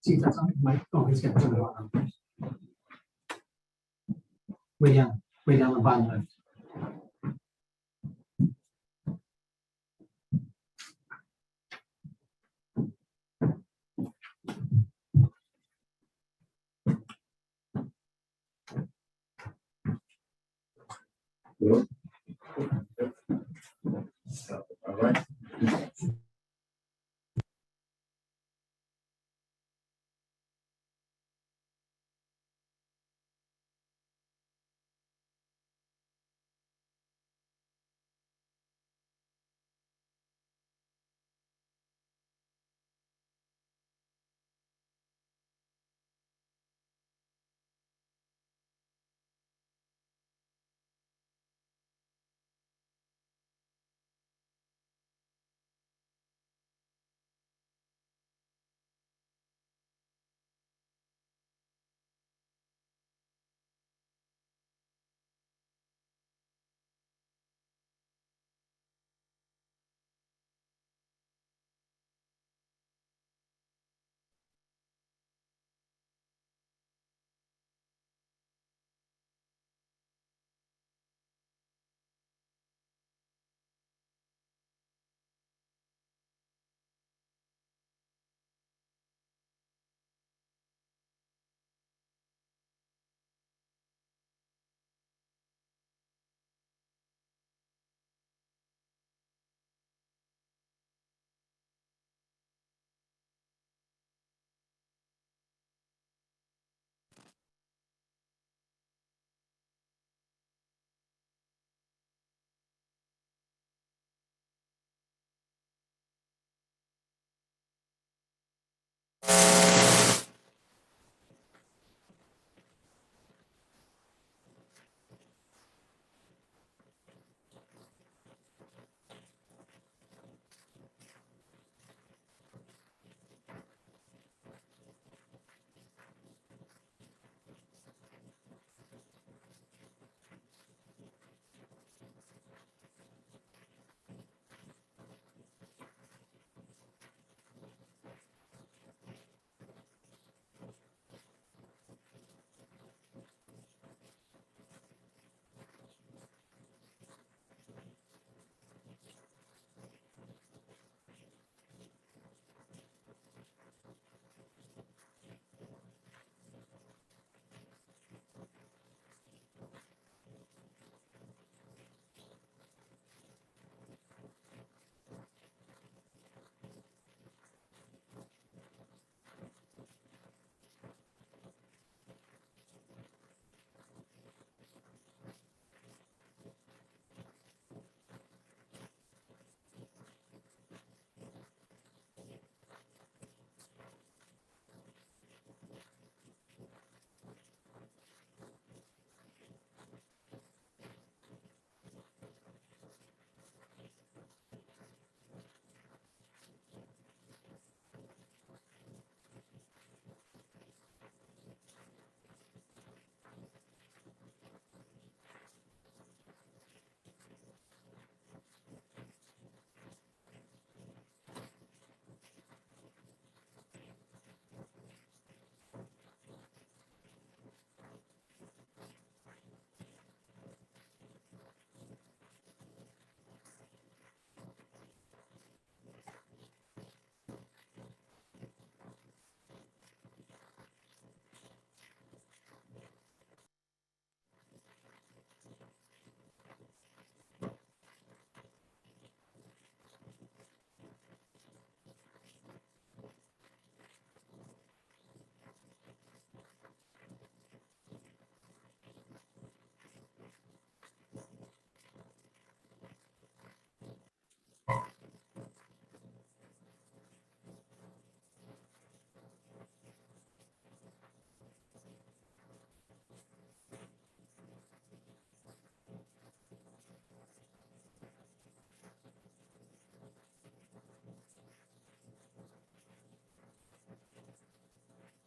记在上面，买搞一钱这个玩意，微量的办的。All right.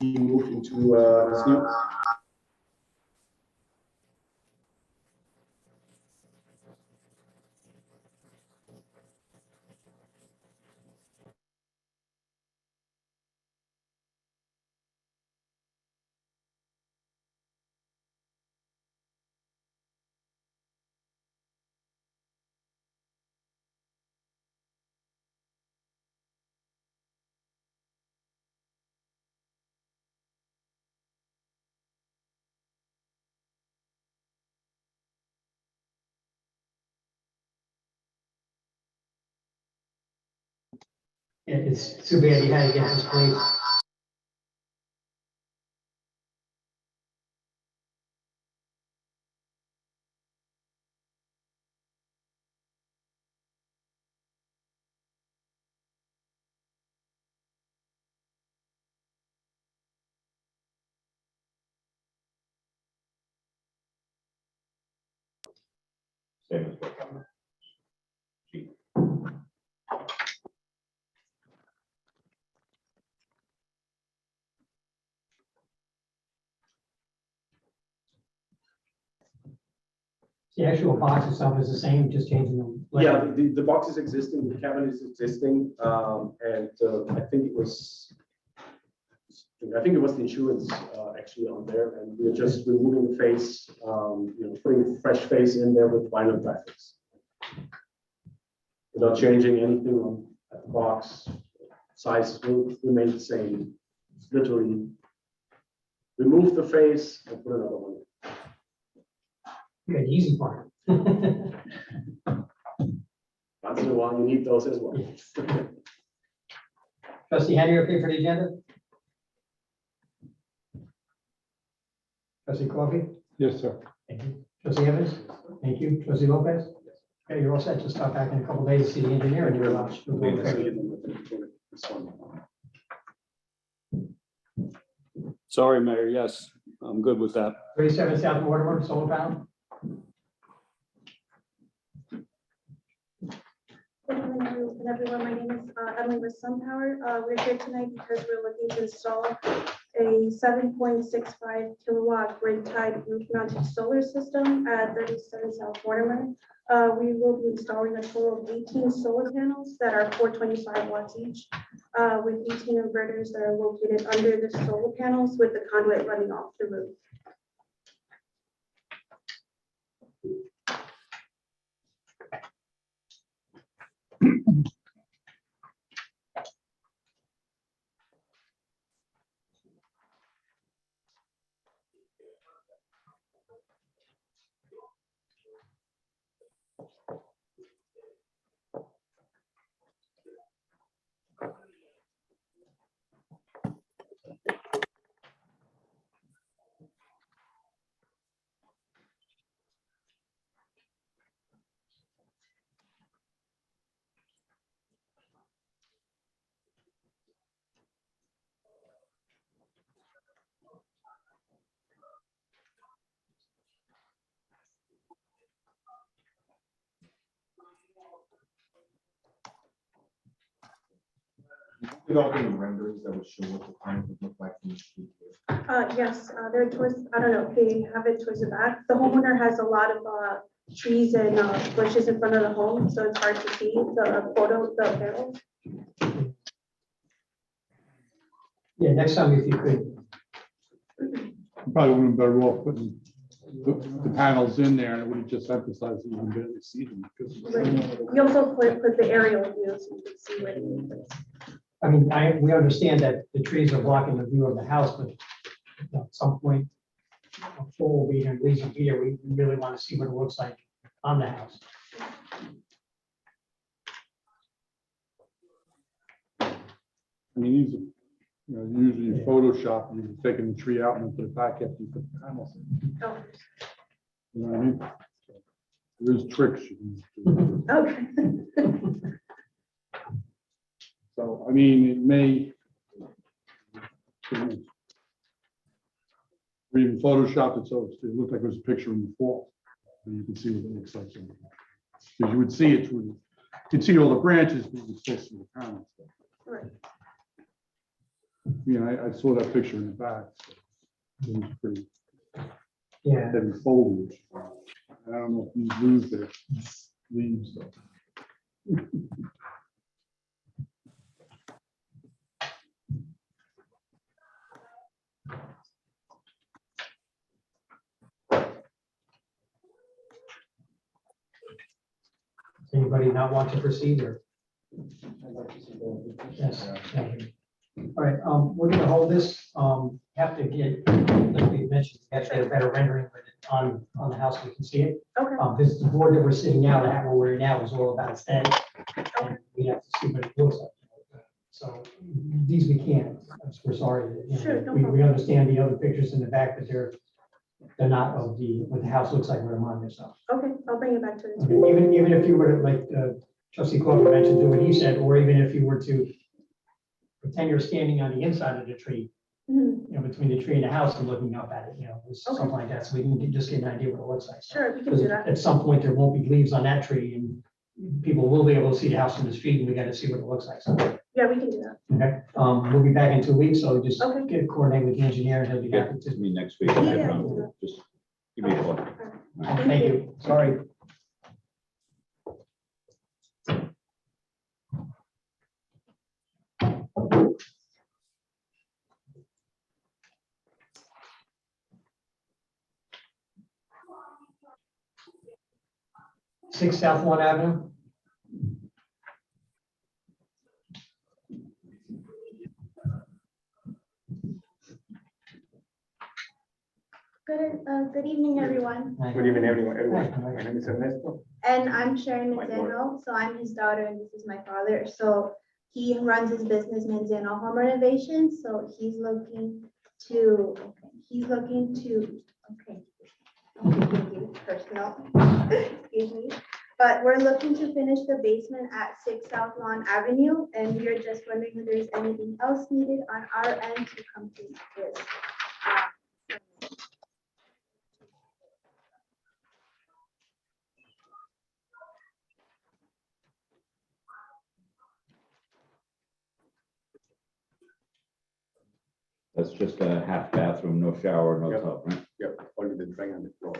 being moved into this new. It's too bad you had to get this place. Same as what's on the sheet. The actual box itself is the same, just changing them. Yeah, the box is existing, the cabinet is existing, and I think it was the insurance actually on there, and we're just removing the face, putting a fresh face in there with vinyl graphics. Without changing anything on the box, size will remain the same. It's literally remove the face and put another one. Yeah, the easy part. Once in a while, you need those as well. Trustee Henry, okay for the agenda? Trustee Coffey? Yes, sir. Thank you. Trustee Evans? Thank you. Trustee Lopez? Okay, you're all set. Just stop back in a couple of days to see the engineer and you're allowed. Sorry, Mayor. Yes, I'm good with that. 37 South Mortimer, solar panel. Good evening, everyone. My name is Emily with SunPower. We're here tonight because we're looking to install a 7.65 kilowatt grid-tied roof-mounted solar system at 37 South Mortimer. We will be installing a total of 18 solar panels that are 425 watts each, with 18 inverters that are located under the solar panels with the conduit running off the roof. Developing renderings that would show what the plant would look like from the street. Yes, they're towards, I don't know, they have it towards the back. The homeowner has a lot of trees and bushes in front of the home, so it's hard to see the panels. Yeah, next time if you could. Probably would have been better off putting the panels in there and it would have just emphasized that you can barely see them. Because We also put the aerial view so you can see where it is. I mean, we understand that the trees are blocking the view of the house, but at some point, a full will be here, leaves will be here. We really want to see what it looks like on the house. I mean, these are, usually in Photoshop, you're taking the tree out and then put it back after you put the panels in. Oh, You know what I mean? There's tricks. you can do. okay. So, I mean, it may. Or even Photoshop it so it looked like it was a picture in the fall. And you can see what it looks like. Because you would see it through, you'd see all the branches, but you would still see the panels. Right. You know, I saw that picture in the back. So it was pretty Yeah, heavy foliage. I don't know if you lose their leaves. Though. does anybody not want to proceed or? Yes. Thank you. All right, we're gonna hold this, have to get, like we mentioned, we have to get a better rendering of it on the house, so we can see it. Okay, This, the board that we're sitting now, that where we're now is all about aesthetic. And we have to see what it looks like. So these we can't, we're sorry. that, you know, Sure, no We problem. understand the other pictures in the back, but they're not of what the house looks like with them on there, so. okay, I'll bring it back to this. Okay, even if you were to, like, trustee Corbin mentioned, do what he said, or even if you were to pretend you're standing on the inside of the tree, Mhm. you know, between the tree and the house and looking up at it, you know, something like that, so we can just get an idea what it looks like. Sure, we can Because do that. at some point, there won't be leaves on that tree, and people will be able to see the house from the street, and we gotta see what it looks like, so, Yeah, we can do that. okay? We'll be back in 2 weeks, so just Okay. get coordinated with the engineer, and he'll be Yeah, happy to to. me next week. Yeah. Just give me a call. Thank you, sorry. Six South One Avenue. Good evening, everyone. Good evening, everyone. My name is Ernesto. And I'm Sharon My Manzano, so I'm his daughter and this is my father. So he runs his business Manzano Home Renovations, so he's looking to, okay. Thank you, personal, excuse me. But we're looking to finish the basement at 6 South Lawn Avenue, and we are just wondering if there's anything else needed on our end to complete this. That's just a half bathroom, no shower, no Yep. tub, right? Yep, only the drain on the floor.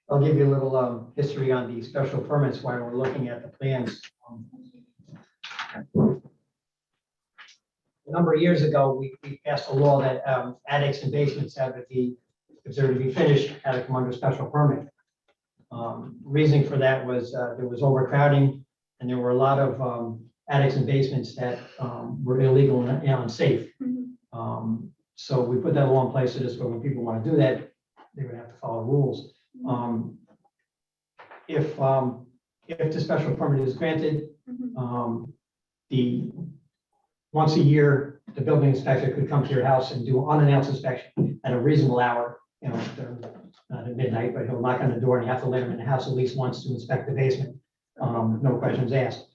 I'll give you a little history on the special permits while we're looking at the plans. A number of years ago, we passed a law that attics and basements had to be, if they're to be finished, had to come under special permit. Reasoning for that was there was overcrowding, and there were a lot of attics and basements that were illegal and unsafe. Mhm. So we put that law in place, so this way when people want to do that, they would have to follow rules. If the special permit is granted, Mhm. the, once a year, the building inspector could come to your house and do unannounced inspection at a reasonable hour, you know, not at midnight, but he'll knock on the door and you have to let him in the house at least once to inspect the basement. No questions asked.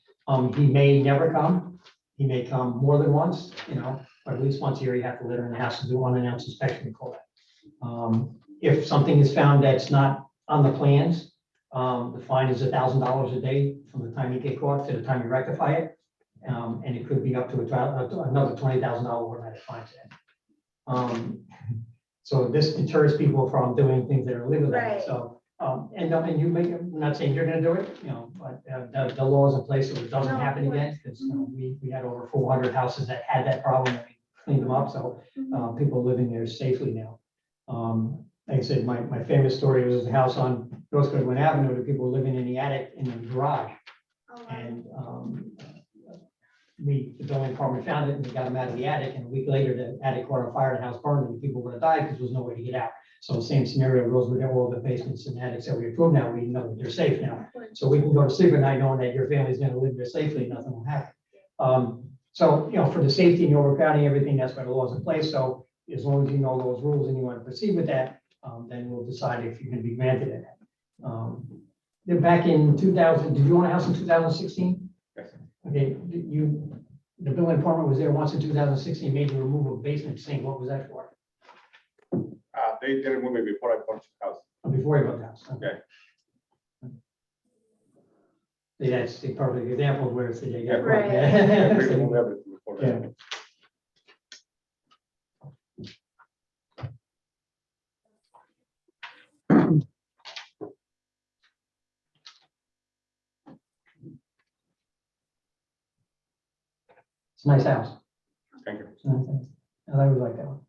He may never come. He may come more than once, you know, but at least once a year, you have to let him in the house and do unannounced inspection, we call that. If something is found that's not on the plans, the fine is $1,000 a day from the time you get caught to the time you rectify it. And it could be up to another $20,000 automatic fine. So this deters people from doing things that are illegal. Right. So, and you make, I'm not saying you're gonna do it, you know, but the law is in place so it doesn't No, of happen again. Because we had over 400 houses that had that problem and we cleaned them up. So Mhm. people living there safely now. like I said, my famous story was a house on North Goodwin Avenue, the people were living in the attic in the garage. Oh, wow. And the building department found it and we got them out of the attic. And a week later, the attic caught on fire, the house burned, and the people would have died because there was no way to get out. So the same scenario goes with all the basements and attics that we approve now. We know that they're safe now. So we can go to sleep at night knowing that your family's going to live there safely, nothing will happen. So, you know, for the safety and overcrowding, everything, that's why the law's in place. So as long as you know those rules and you want to proceed with that, then we'll decide if you're going to be granted it. Then back in 2000, did you own a house in 2016? Yes. Okay, the building department was there once in 2016, made you remove a basement sink. What was that for? They didn't move me before I purchased the house. Before you built the house? Okay. See, that's the perfect example of where it's, they get. Right. They remove everything before that. Yeah. It's a nice house. Thank you. It's a nice house. I always like that one.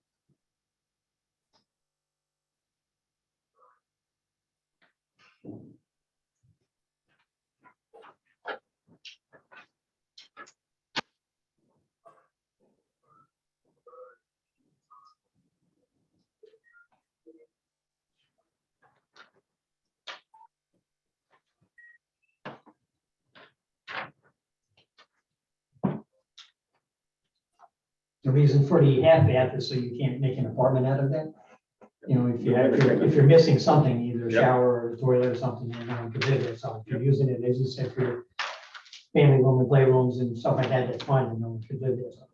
The reason for the half bath is so you can't make an apartment out of that. You know, if you're missing something, either a Yep. shower or a toilet or something, you're not consider it. So if you're using it, as you said, for your family room and playrooms and stuff like that, that's fine, and no one should live there. So.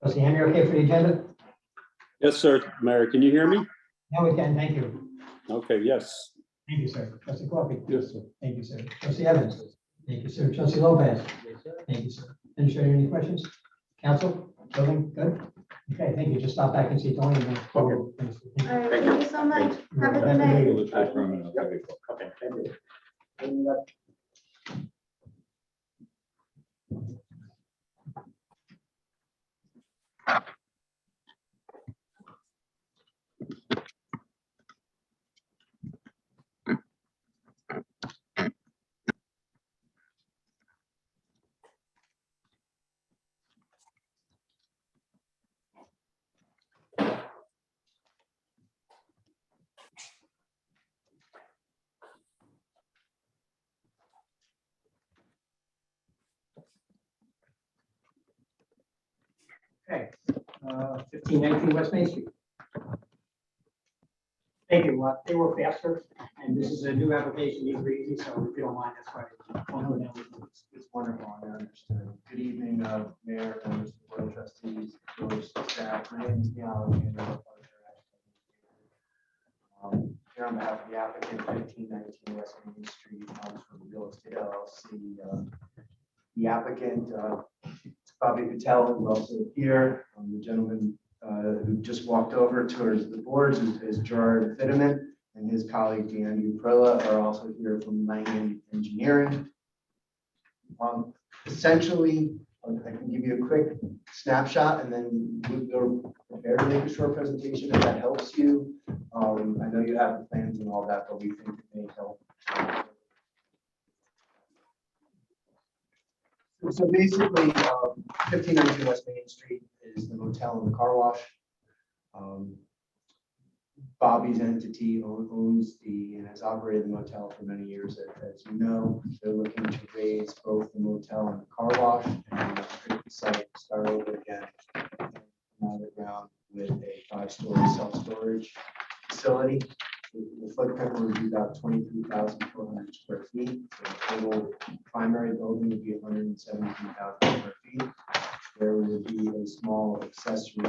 Trustee Ham, you okay for the agenda? Yes, sir. Mayor, can you hear me? No, we can, thank you. Okay, yes. Thank you, sir. Trustee Coffee? Yes, sir. Thank you, sir. Trustee Evans? Thank you, sir. Trustee Lopez? Thank you, sir. Administrator, any questions? Council, building, good? Okay, thank you. Just stop back and see Tony. And then All right, thank you so much. Have a good night. Okay, thank you. Okay, 1519 West Main Street. Thank you. They were faster, and this is a new application, these are easy, so if you don't mind, that's why. It's wonderful, I understood. Good evening, Mayor, members of the Board of Trustees, village staff. My name is Neil. Here on behalf of the applicant, 1519 West Main Street, for the Real Estate LLC. The applicant, Bobby Patel, who also here, the gentleman who just walked over towards the boards is Gerard Fitterman. and his colleague Deanne Uprilla are also here from Langen Engineering. Essentially, I can give you a quick snapshot and then we're prepared to make a short presentation if that helps you. I know you have the plans and all that, but we think it may help. So basically, 1592 West Main Street is the motel and the car wash. Bobby's entity owns and has operated the motel for many years. As you know, they're looking to raise both the motel and the car wash and restrict the site, start over again, on the ground with a 5-story self-storage facility. The footprint will be about 23,400 square feet. So the total primary building would be 117,000 square feet. There would be a small accessory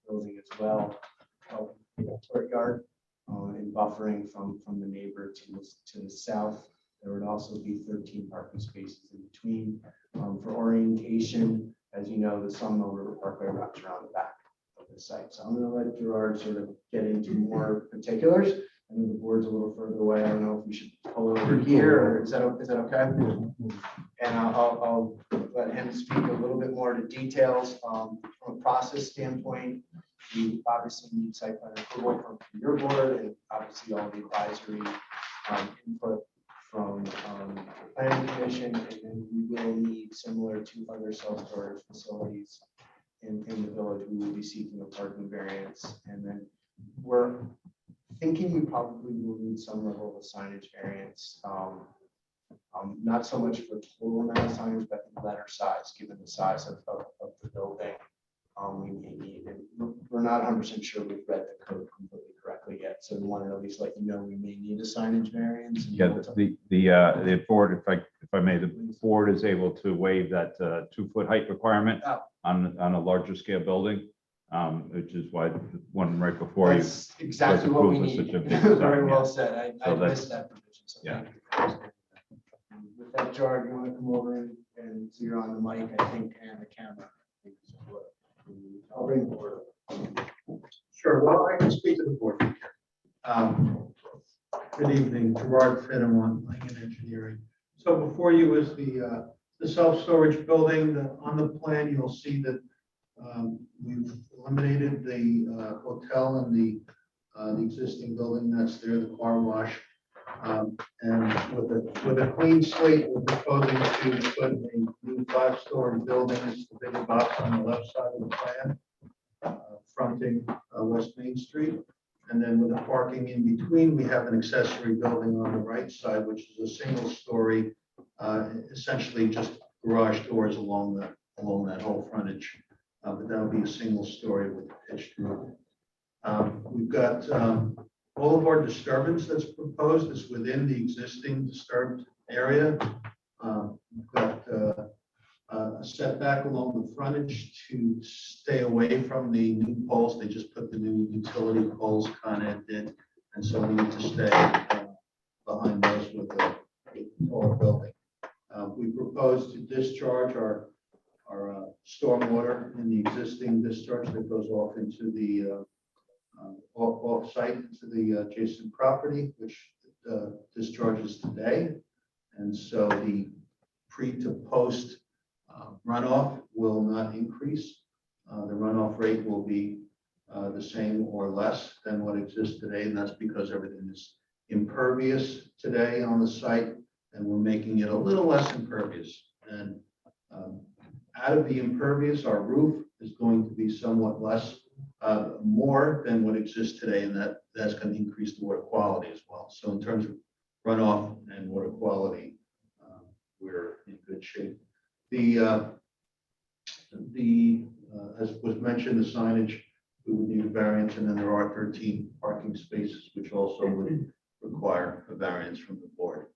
building as well, courtyard and buffering from the neighbor to the south. There would also be 13 parking spaces in between. For orientation, as you know, the Sawmill River Parkway wraps around the back of the site. So I'm going to let Gerard sort of get into more particulars. I know the board's a little further away. I don't know if we should pull over here or is that okay? And I'll let him speak a little bit more to details. From a process standpoint, we obviously need site plan approval from your board and obviously all the advisory input from the planning commission. And then we will need, similar to other self-storage facilities in the village, we will be seeking a parking variance. And then we're thinking we probably will need some level of signage variance. Not so much for total amount of signage, but in letter size, given the size of the building. We may need, and we're not 100% sure we've read the code completely correctly yet. So we want to at least let you know we may need a signage variance. Yeah, the board, if I may, the board is able to waive that 2-foot height requirement Oh. on a larger scale building, which is why the one right before you. That's exactly what we approve of need. such a big Very sign, well yeah. said. I So missed that provision. So yeah. thank you for understanding that. With that, Gerard, you want to come over and so you're on the mic, I think, and the camera. I'll bring the board up. Sure, well, I can speak to the board. Good evening, Gerard Fitterman, Langen Engineering. So before you is the self-storage building. On the plan, you'll see that we've eliminated the hotel and the existing building that's there, the car wash. And with a clean slate, we're proposing to put a new 5-story building. It's the bigger box on the left side of the plan, fronting West Main Street. And then with the parking in between, we have an accessory building on the right side, which is a single story, essentially just garage doors along that whole frontage. But that'll be a single story with a pitched roof. We've got all of our disturbance that's proposed is within the existing disturbed area. We've got a setback along the frontage to stay away from the new poles. They just put the new utility poles kind of in, and so we need to stay behind those with the taller building. We propose to discharge our stormwater in the existing discharge that goes off into the off-site into the adjacent property, which discharges today. And so the pre to post runoff will not increase. The runoff rate will be the same or less than what exists today. And that's because everything is impervious today on the site, and we're making it a little less impervious. And out of the impervious, our roof is going to be somewhat less, more than what exists today, and that's going to increase the water quality as well. So in terms of runoff and water quality, we're in good shape. As was mentioned, the signage, we would need a variance, and then there are 13 parking spaces, which also would require a variance from the board.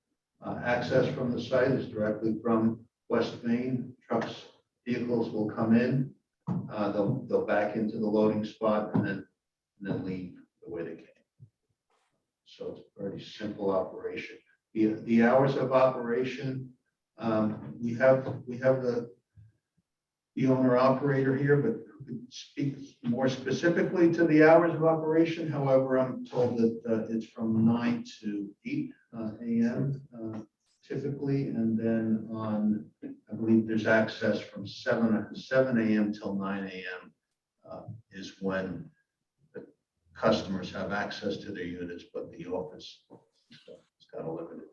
Access from the site is directly from West Main. Trucks, vehicles will come in. They'll back into the loading spot and then leave the way they came. So it's a very simple operation. The hours of operation, we have the the owner operator here, but who could speak more specifically to the hours of operation. However, I'm told that it's from 9 to 8 a.m. Typically, and then on, I believe there's access from 7 a.m. till 9 a.m. Is when the customers have access to their units, but the office has got a limited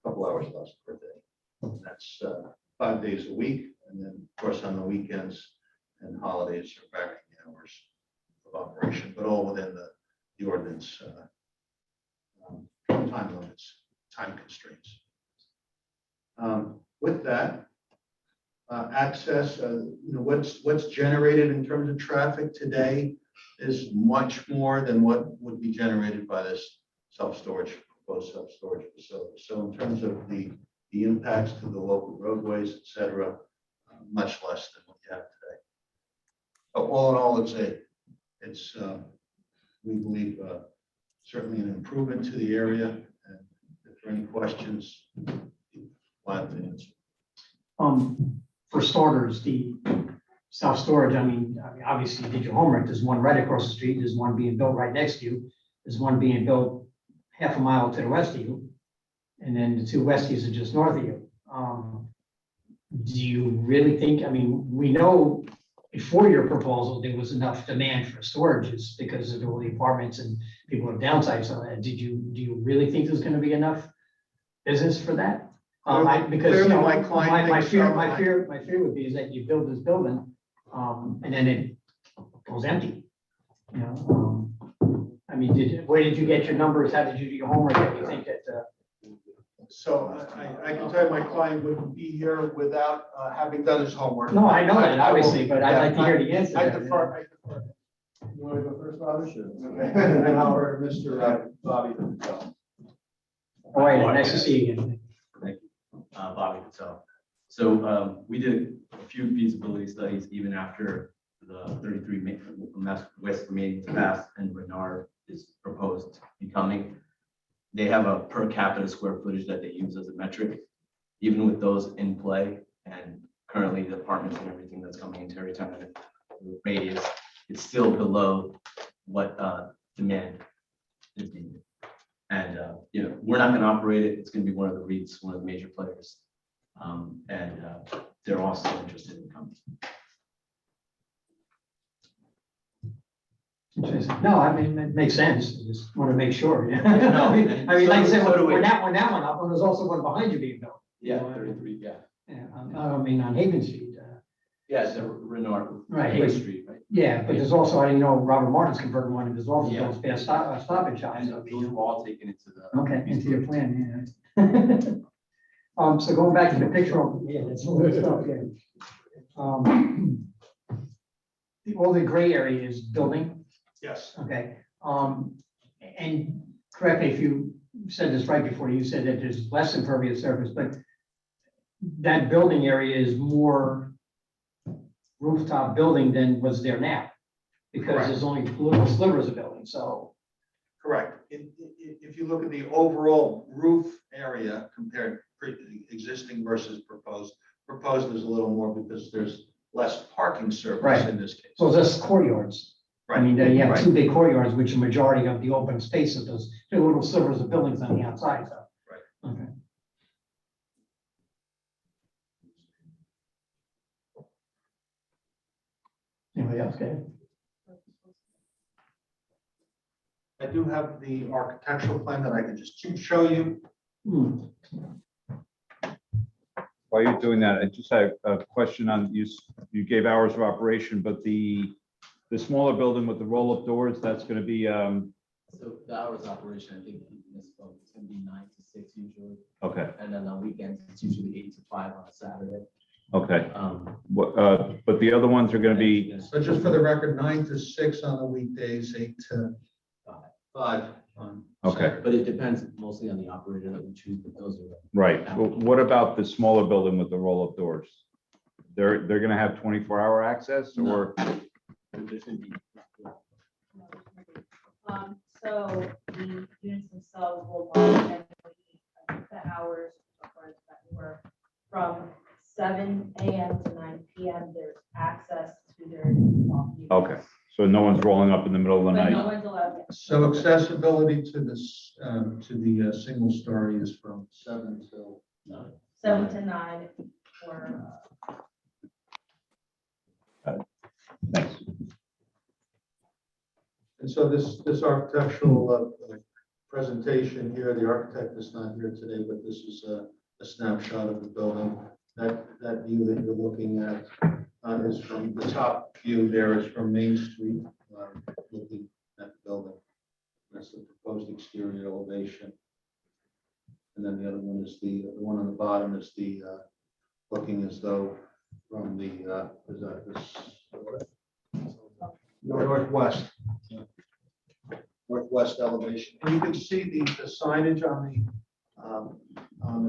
couple hours less per day. That's 5 days a week, and then, of course, on the weekends and holidays are back to the hours of operation, but all within the ordinance time limits, time constraints. With that, access, what's generated in terms of traffic today is much more than what would be generated by this self-storage, proposed self-storage facility. So in terms of the impacts to the local roadways, et cetera, much less than what you have today. But all in all, it's we believe certainly an improvement to the area. And if there are any questions, glad to answer. For starters, the self-storage, I mean, obviously you did your homework. There's one right across the street. There's one being built right next to you. There's one being built half a mile to the west of you. And then the two westies are just north of you. Do you really think, I mean, we know before your proposal, there was enough demand for storages because of all the apartments and people have downsized on that. Do you really think there's gonna be enough business for that? Because, you know, Clearly, my client my thinks fear, so. my fear would be is that you build this building, and then it goes empty. You know, I mean, where did you get your numbers? How did you do your homework? That you think that, So I can tell you my client wouldn't be here without having done his homework. no, I know that, I will- obviously, but I'd like to hear the answer. I to that. defer. You want to go first, Bobby? Sure. And And I'll hear Mr. Bobby Patel. All right, nice to see you again. Thank you, Bobby Patel. So we did a few feasibility studies even after the 33 West Main was passed and Renard is proposed becoming. They have a per capita square footage that they use as a metric. Even with those in play and currently the apartments and everything that's coming in Tarrytown and the radius, it's still below what demand is needed. And you know, we're not going to operate it. It's going to be one of the REITs, one of the major players, and they're also interested in coming. Interesting. No, I mean, it makes sense. I just want to make sure. Yeah. No, I mean, like I said, so do we. when that one up, and there's also one behind you being built. Yeah, 33. Yeah, Yeah, I mean, on Haven Street. yeah, the Renard, Right. West Street, right? Yeah, but there's also, I didn't know Robert Martin's converting one of his offices, Yeah. those fast stop and shops. And those were all taken into the. Okay, into your plan, yeah. So going back to the picture, yeah, that's all good stuff, yeah. All the gray area is building, Yes. okay. And correct me if you said this right before, you said that there's less impervious surface, but that building area is more rooftop building than was there now. Because Correct. there's only little slivers of building, so. Correct. If you look at the overall roof area compared existing versus proposed is a little more because there's less parking surface Right. in this case. So that's courtyards. I mean, you have Right. two big courtyards, which a majority of the open space of those, there are little slivers of buildings on the outside, so. Right. Okay. Anybody else, okay? I do have the architectural plan that I can just show you. Hmm. While you're doing that, I just had a question on, you gave hours of operation, but the smaller building with the roll-up doors, that's gonna be, So the hours of operation, I think it's going to be 9 to 6 usually, okay, and then on weekends it's usually 8 to 5 on a Saturday. okay. But the other ones are gonna be, So just for the record, 9 to 6 on the weekdays, 8 to 5 on. Okay. Saturday. But it depends mostly on the operator that we choose, but those are. right. Well, what about the smaller building with the roll-up doors? They're gonna have 24-hour access or? There's gonna be- So the units themselves will monitor the hours of course that were from 7 AM to 9 PM, there's access to their. units. Okay, so no one's rolling up in the middle of the But no night? one's allowed. So accessibility to this, to the single story is from 7 till 9. 7 to 9 or, Thanks. And so this architectural presentation here, the architect is not here today, but this is a snapshot of the building. That view that you're looking at is from, the top view there is from Main Street, looking at the building. That's the proposed exterior elevation. And then the other one is the one on the bottom is the looking as though from the, is that this? Northwest. Northwest elevation. And you can see the signage on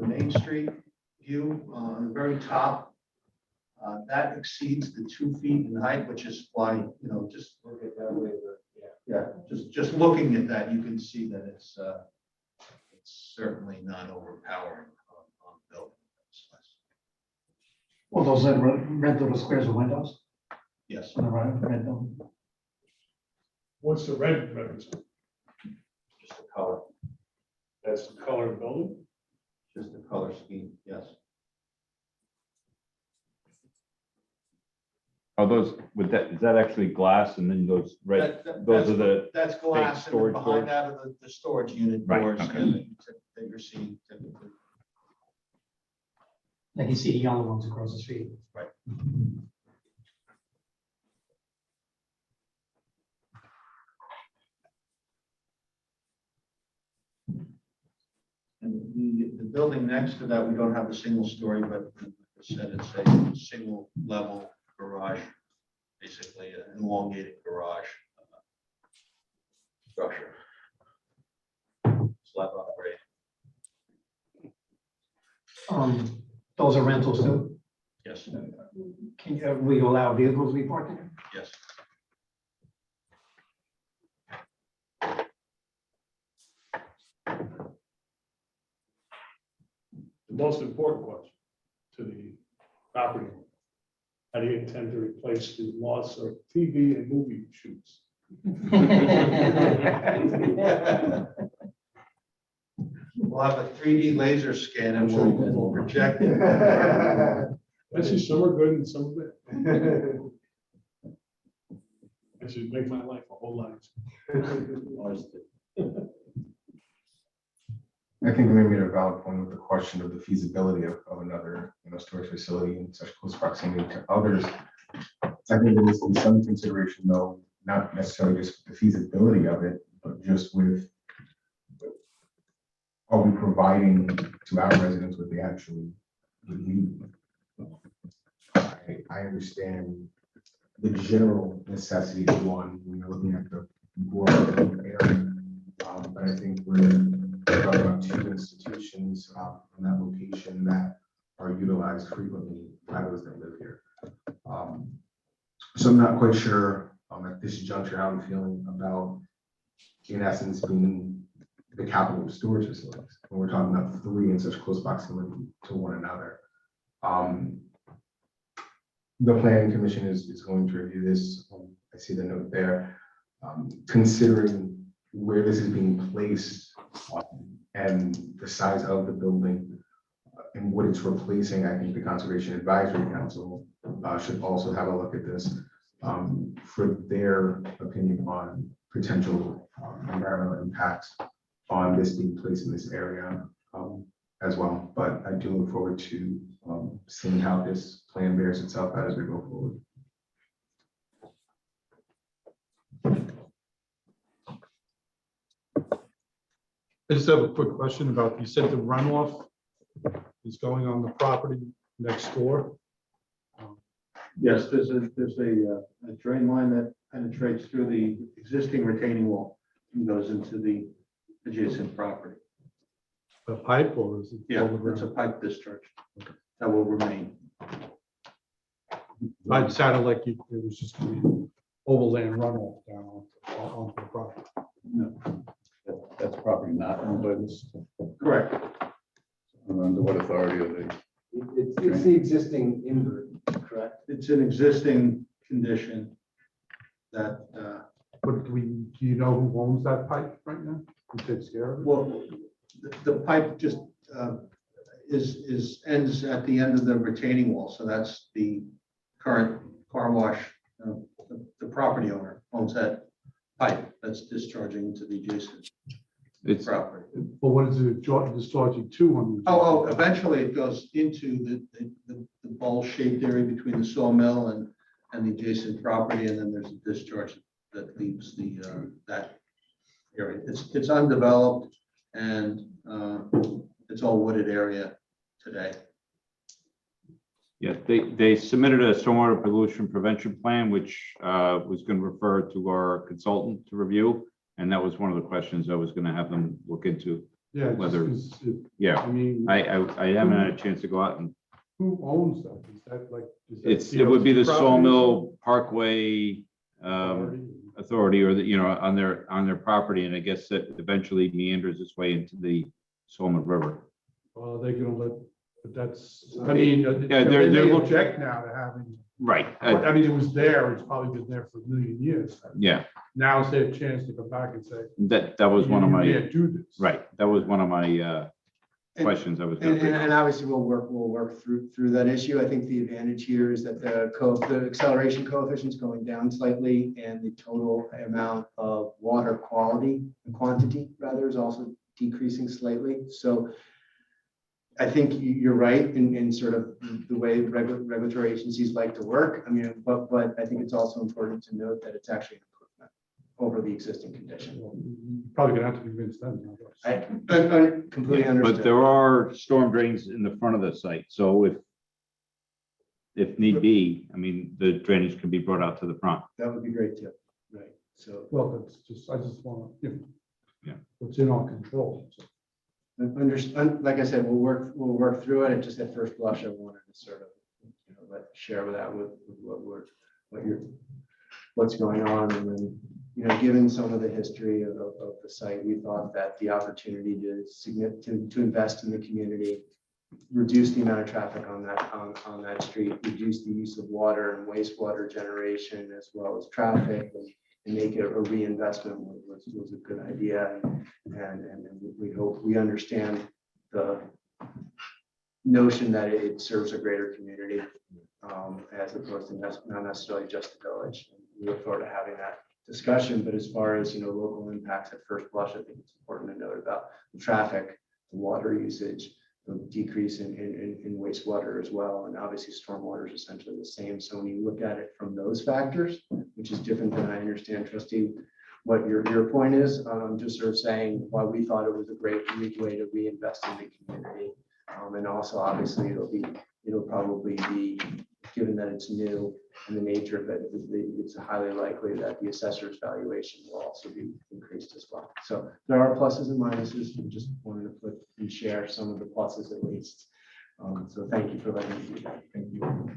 the Main Street view on the very top. That exceeds the 2 feet in height, which is why, just look at that way. Yeah, just looking at that, you can see that it's certainly not overpowering on the building. Well, those red little squares of windows Yes. on the red building. What's the red represent? Just the color, That's the color of the building? just the color scheme, yes. Are those, is that actually glass and then those red, those are the, That's glass, and storage then doors? behind that are the storage unit Right, doors okay. that you're seeing typically. Like you see the yellow ones across the street. Right. And the building next to that, we don't have a single story, but like I said, it's a single level garage, basically an elongated garage structure. Slab on grade. Those are rentals too. Yes, Will you allow vehicles to be parked in? yes. The most important question to the property owner. How do you intend to replace the loss of TV and movie shoots? We'll have a 3D laser scan and we'll project it. Actually, some are good and some are bad. It should make my life a whole lot easier. I think we made a valid point with the question of the feasibility of another, storage facility in such close proximity to others. I think there is some consideration, though, not necessarily just the feasibility of it, but just with, are we providing to our residents what they actually need? I understand the general necessity of one when you're looking at the broader area, but I think we're talking about 2 institutions in that location that are utilized frequently by those that live here. So I'm not quite sure at this juncture how I'm feeling about, in essence, being the capital of storage facilities. When we're talking about 3 in such close proximity to one another. The planning commission is going to review this. I see the note there. Considering where this is being placed and the size of the building and what it's replacing, I think the Conservation Advisory Council should also have a look at this for their opinion on potential environmental impacts on this being placed in this area as well. But I do look forward to seeing how this plan bears itself out as we go forward. I just have a quick question about, you said the runoff is going on the property next door. Yes, there's a drain line that penetrates through the existing retaining wall and goes into the adjacent property. A pipe or is it? Yeah, it's a overground? pipe discharge that will remain. It sounded like it was just gonna be overland runoff down onto the property. That's probably not owned by this, Correct. under what authority are they? It's the existing invert, correct? It's an existing condition that, But do you know who owns that pipe right now? Who takes care of it? well, the pipe just ends at the end of the retaining wall, so that's the current car wash. The property owner owns that pipe that's discharging to the adjacent It's, property. But what is it discharging to on? Oh, eventually it goes into the bowl-shaped area between the sawmill and the adjacent property, and then there's a discharge that leaves that area. It's undeveloped, and it's all wooded area today. yeah, they submitted a stormwater pollution prevention plan, which was going to refer to our consultant to review. And that was one of the questions I was going to have them look into. Yeah, just Whether- 'cause Yeah, I mean, I haven't had a chance to go out and who owns that? Is that like? is that it would be the DOT Sawmill Parkway property? Authority, or on their property, and I guess that eventually meanders its way into the Sawmill River. Well, they're gonna let, but that's, I mean, Yeah, they they're may look- object now to having, Right. I mean, it was there, it's probably been there for a million years. Yeah, Now is their chance to come back and say. that was one of "You my, can't do this. right, that was one of my questions I was going And to. obviously we'll work through that issue. I think the advantage here is that the acceleration coefficient is going down slightly and the total amount of water quality and quantity rather is also decreasing slightly. So I think you're right in sort of the way regulatory agencies like to work. I mean, but I think it's also important to note that it's actually an improvement over the existing condition. Well, you're Probably gonna have to convince them. I guess. I completely But understand. there are storm drains in the front of the site, so if need be, I mean, the drainage can be brought out to the front. That would be great too. Right. So Well, that's just, I just wanna, Yeah. what's in our control. So, like I said, we'll work through it. And just at first blush, I wanted to sort of, share with that with what's going on. And then, given some of the history of the site, we thought that the opportunity to invest in the community, reduce the amount of traffic on that street, reduce the use of water and wastewater generation as well as traffic, and make it a reinvestment was a good idea. And we understand the notion that it serves a greater community as opposed to not necessarily just the village. We look forward to having that discussion, but as far as, local impacts at first blush, I think it's important to note about the traffic, the water usage, the decrease in wastewater as well. And obviously stormwater is essentially the same. So when you look at it from those factors, which is different than I understand, trustee, what your point is, I'm just sort of saying why we thought it was a great way to reinvest in the community. And also obviously it'll probably be, given that it's new and the nature of it, it's highly likely that the assessor's valuation will also be increased as well. So there are pluses and minuses. We just wanted to put and share some of the pluses at least. So thank you for letting me do that. Thank you.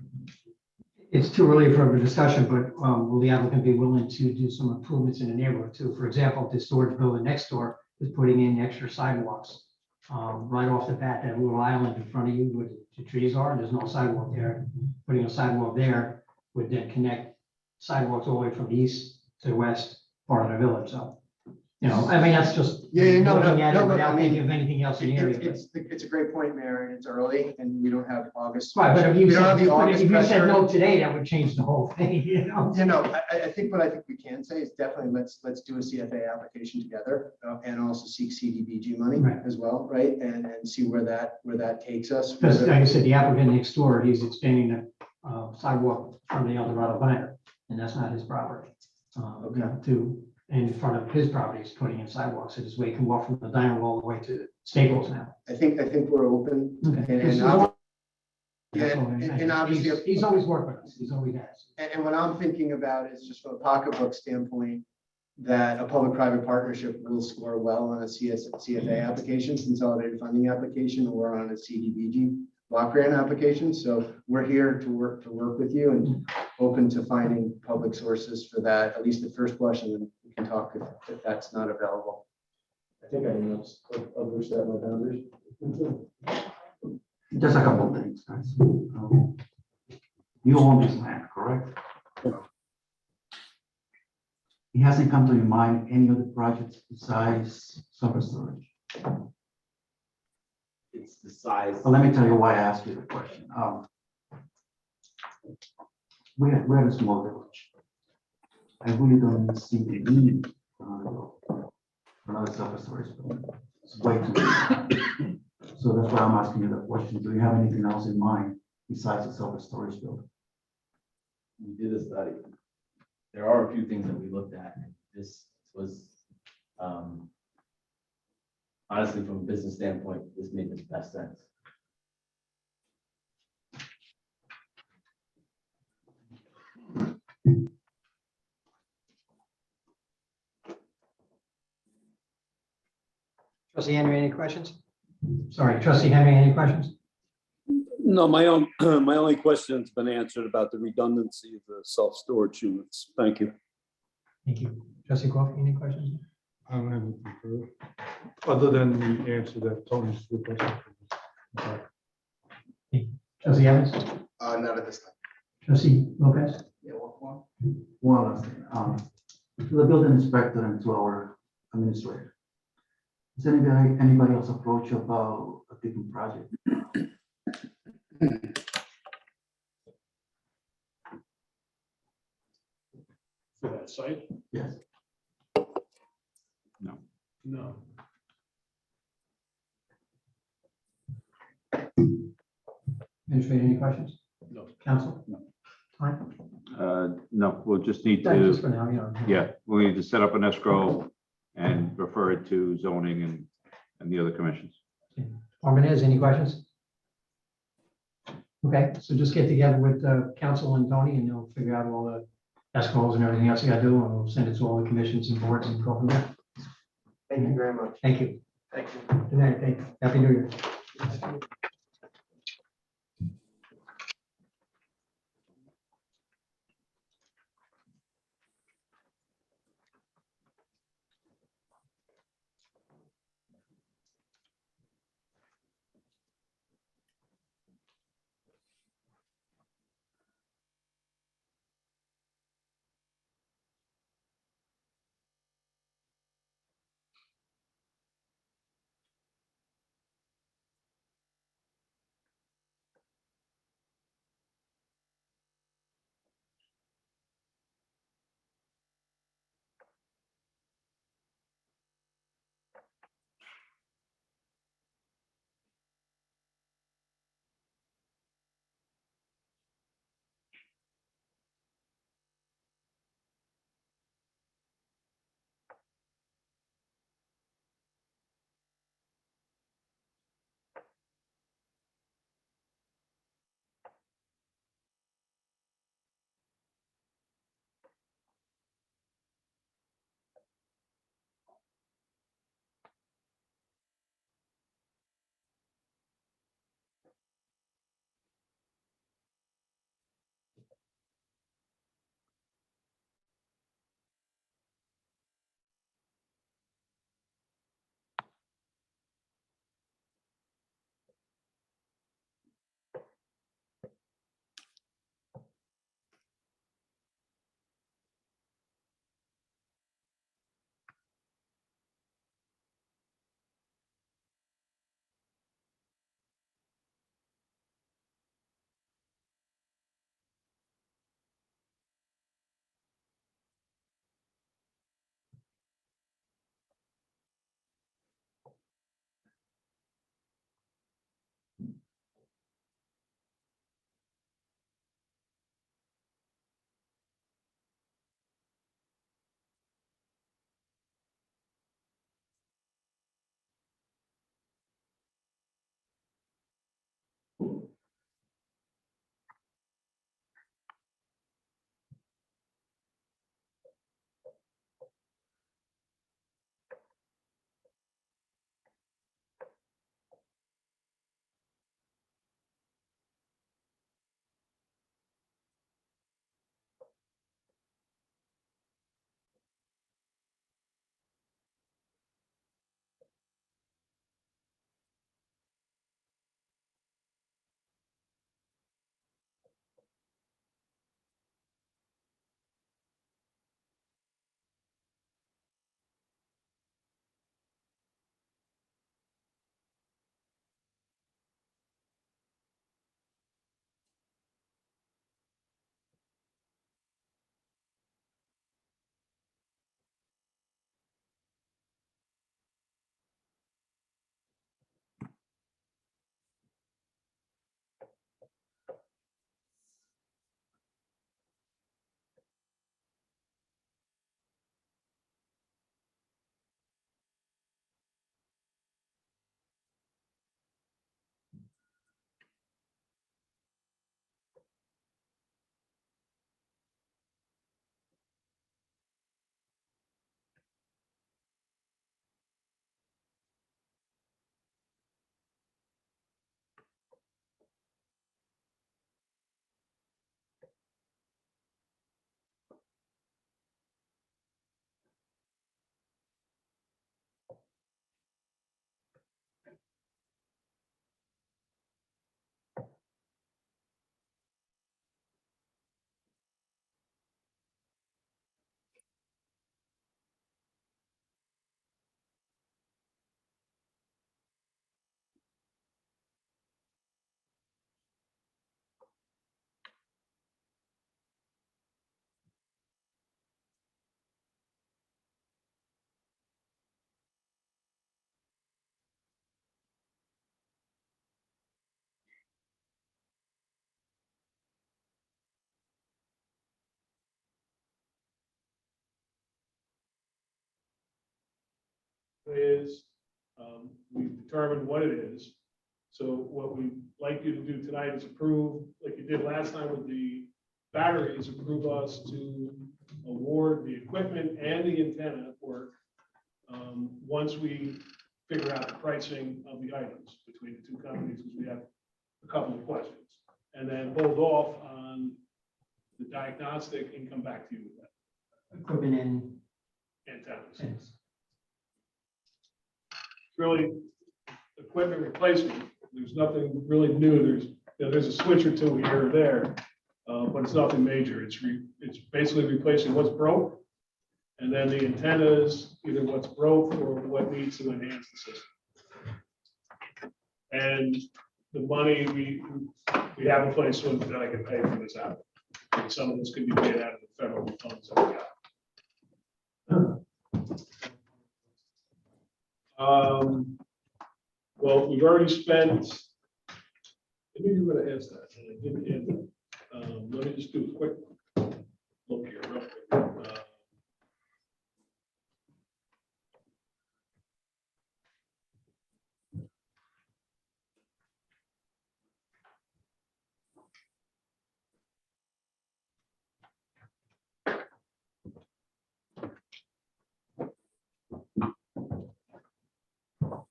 It's too early for a discussion, but will the applicant be willing to do some improvements in the neighborhood too? For example, the storage building next door is putting in extra sidewalks. Right off the bat, that little island in front of you where the trees are, there's no sidewalk there. Putting a sidewalk there would then connect sidewalks all the way from the east to the west part of the village. So, I mean, that's just looking at it without thinking of anything else in the area. It's a great point, Mayor, and it's early and we don't have August. Right, but if we you don't have said, the August if you said pressure. no today, that would change the whole thing, I think what I think we can say is definitely let's do a CFA application together and also seek CDBG money Right. as well, right? And see where that takes us. Because like I said, the applicant next door, he's expanding the sidewalk from the El Dorado Bank, and that's not his property. In front of his property, he's putting in sidewalks, so this way he can walk from the diner all the way to Staples now. I think we're open. Okay. And That's all I'm saying. obviously, He's always worked with us, he's always has. and what I'm thinking about is just from a pocketbook standpoint, that a public-private partnership will score well on a CFA application, consolidated funding application, or on a CDBG block grant application. So we're here to work with you and open to finding public sources for that, at least at first blush, and then we can talk if that's not available. I think I understand my boundaries. Just a couple of things, guys. You own this land, correct? It hasn't come to your mind any other projects besides self-storage? It's the size. Well, let me tell you why I asked you the question. We're a small village. I really don't see the need for another self-storage building. It's way too big. So that's why I'm asking you the question. Do you have anything else in mind besides the self-storage building? We did a study. There are a few things that we looked at. And this was, honestly, from a business standpoint, this made the best sense. Trustee Henry, any questions? Sorry, trustee Henry, any questions? No, my own, my only question's been answered about the redundancy of the self-storage units. Thank you. Thank you. Trustee Coffey, any questions? I don't have anything further, other than the answer that Tony's requested. Trustee Evans? Not at this time. Trustee Lopez? Yeah, one. One last thing, to the building inspector and to our administrator. Has anybody else approach you about a different project? For that site? Yes. No. Administrator, any questions? No. Council? No. Time? No, we'll just need Just to, for now, yeah, we'll need to set up an escrow and refer it to zoning and the other commissions. Armanez, any questions? Okay, so just get together with council and Tony and they'll figure out all the escrows and everything else you gotta do, and we'll send it to all the commissions and boards and go from there. Thank you very much. Thank you. Thank you. Good night, thank you. Happy New Year. is. We've determined what it is. So what we'd like you to do tonight is approve, like you did last time with the batteries, approve us to award the equipment and the antenna work once we figure out the pricing of the items between the two companies, because we have a couple of questions. And then hold off on the diagnostic and come back to you with that. Equipment and Antennas. fence. Really, equipment replacement, there's nothing really new. There's a switch or two here or there, but it's nothing major. It's basically replacing what's broke. And then the antennas, either what's broke or what needs to enhance the system. And the money, we have a place that I can pay for this out. And some of this can be paid out of the federal funds that we got. Well, we've already spent, I knew you were gonna ask that, and I didn't end it. Let me just do a quick look here, real quick.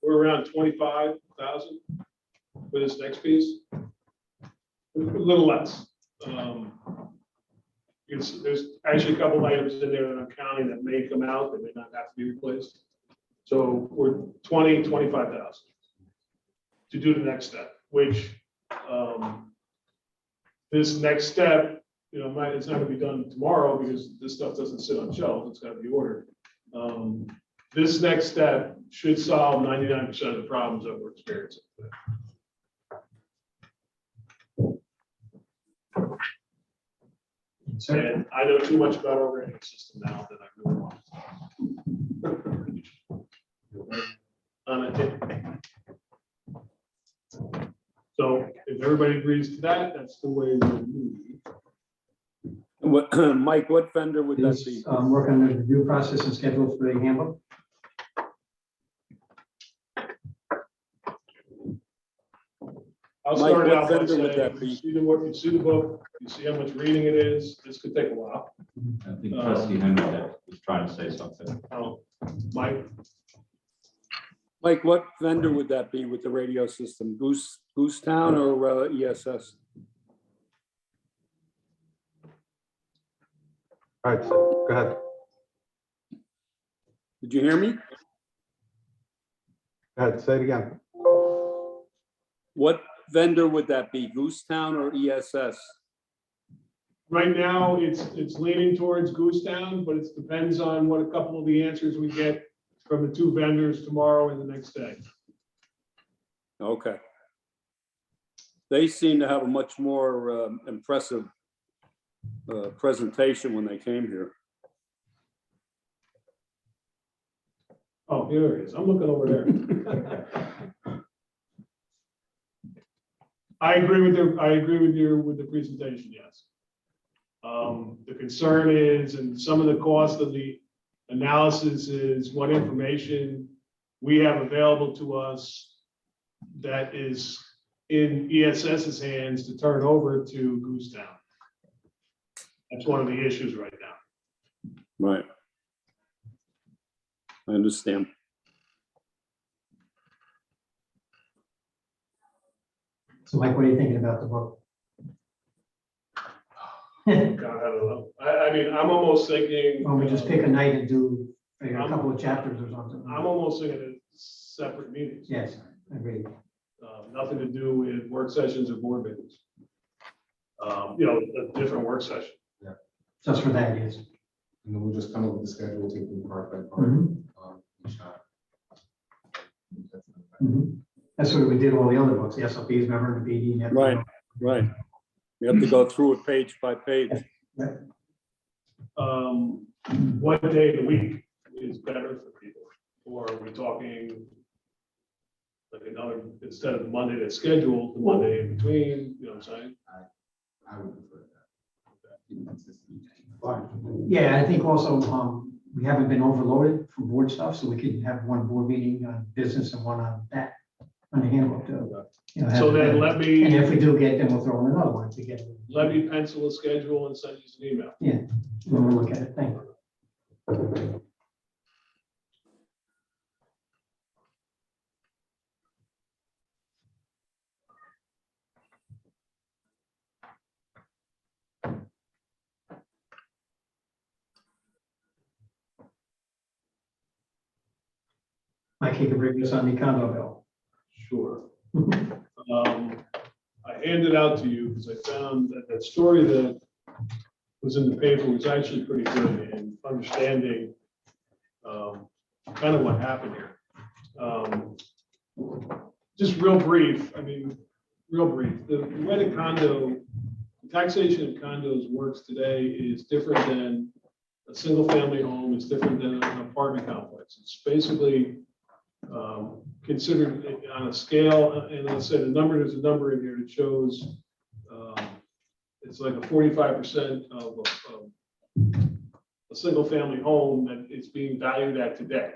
We're around 25,000 for this next piece. A little less. There's actually a couple items in there that I'm counting that may come out, that may not have to be replaced. So we're 25,000 to do the next step, which this next step, it's not gonna be done tomorrow because this stuff doesn't sit on shelves, it's gotta be ordered. This next step should solve 99% of the problems that we're experiencing. And I know too much about our rating system now that I really want. So if everybody agrees to that, that's the way we move. Mike, what vendor would that be? He's working on the review process and schedule for the handbook. I'll Mike, start what out by vendor would saying, that be? you see the book, you see how much reading it is, this could take a while. I think trustee Henry was trying to say something. Mike, Mike, what vendor would that be with the radio system? Goose Town or ESS? All right, so go ahead. Did you hear me? Go ahead, say it again. What vendor would that be? Goose Town or ESS? right now, it's leaning towards Goose Town, but it depends on what a couple of the answers we get from the two vendors tomorrow and the next day. Okay. They seem to have a much more impressive presentation when they came here. Oh, here it is. I'm looking over there. I agree with the presentation, yes. The concern is, and some of the cost of the analysis is what information we have available to us that is in ESS's hands to turn over to Goose Town. That's one of the issues right now. Right. I understand. So Mike, what are you thinking about the book? God, I don't know. I mean, I'm almost thinking. Well, we just pick a night and do a couple of chapters or something. I'm almost thinking of separate meetings. Yes, I agree. Nothing to do with work sessions or board meetings. A different work session. Just for that, yes. And then we'll just come up with the schedule, take them part by part. Each time. That's what we did all the other books, the SLPs, remember, the BD. and everything. Right, right. We have to go through it page by page. What day of the week is better for people? Or are we talking like another, instead of the Monday that's scheduled, the Monday in between, you know what I'm saying? I would prefer that. Yeah, I think also, we haven't been overloaded for board stuff, so we can have one board meeting on business and one on that, on the handbook too. You know, So have- then let me. And if we do get, then we'll throw in another one to get. Let me pencil a schedule and send you an email. Yeah, when we look at it, thank you. Mike, you can bring this on the condo bill. Sure. I handed out to you because I found that story that was in the paper was actually pretty good in understanding kind of what happened here. Just real brief, real brief. The way the condo, the taxation of condos works today is different than a single family home. It's different than an apartment complex. It's basically considered on a scale, and I said there's a number in here that shows it's like a 45% of a single family home that it's being valued at today.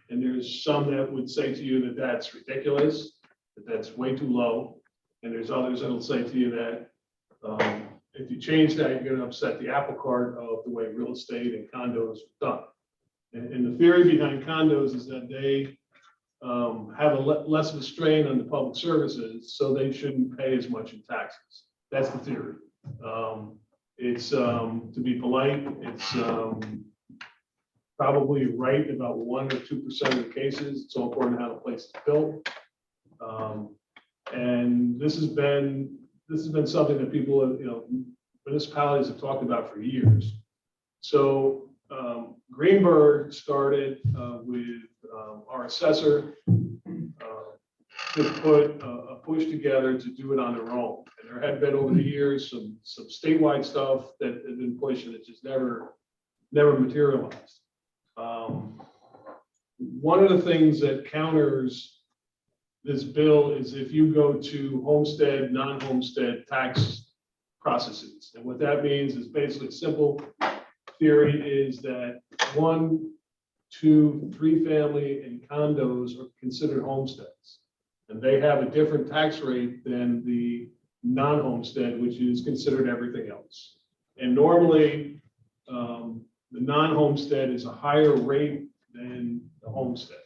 And there's some that would say to you that that's ridiculous, that that's way too low. And there's others that'll say to you that if you change that, you're going to upset the apple cart of the way real estate and condos are done. And the theory behind condos is that they have less of a strain on the public services, so they shouldn't pay as much in taxes. That's the theory. It's to be polite, it's probably right about 1 or 2% of the cases. It's all according to how the place is built. And this has been something that people, municipalities have talked about for years. So Greenberg started with our assessor to put a push together to do it on their own. And there had been over the years some statewide stuff that had been pushed and it just never materialized. One of the things that counters this bill is if you go to homestead, non-homestead tax processes. And what that means is basically simple theory is that 1, 2, 3 family and condos are considered homesteads. And they have a different tax rate than the non-homestead, which is considered everything else. And normally, the non-homestead is a higher rate than the homestead.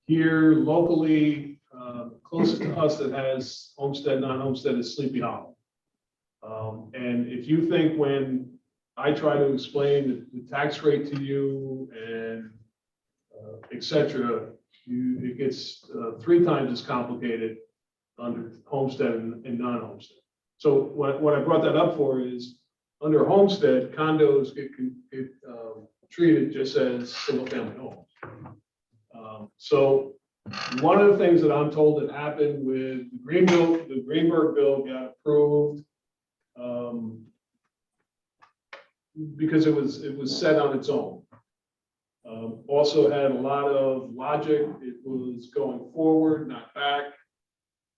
Here locally, closest to us that has homestead, non-homestead is Sleepy Hollow. And if you think when I try to explain the tax rate to you and et cetera, it gets 3 times as complicated under homestead and non-homestead. So what I brought that up for is under homestead, condos get treated just as single family homes. So one of the things that I'm told that happened with the Greenberg bill got approved because it was set on its own. Also had a lot of logic. It was going forward, not back.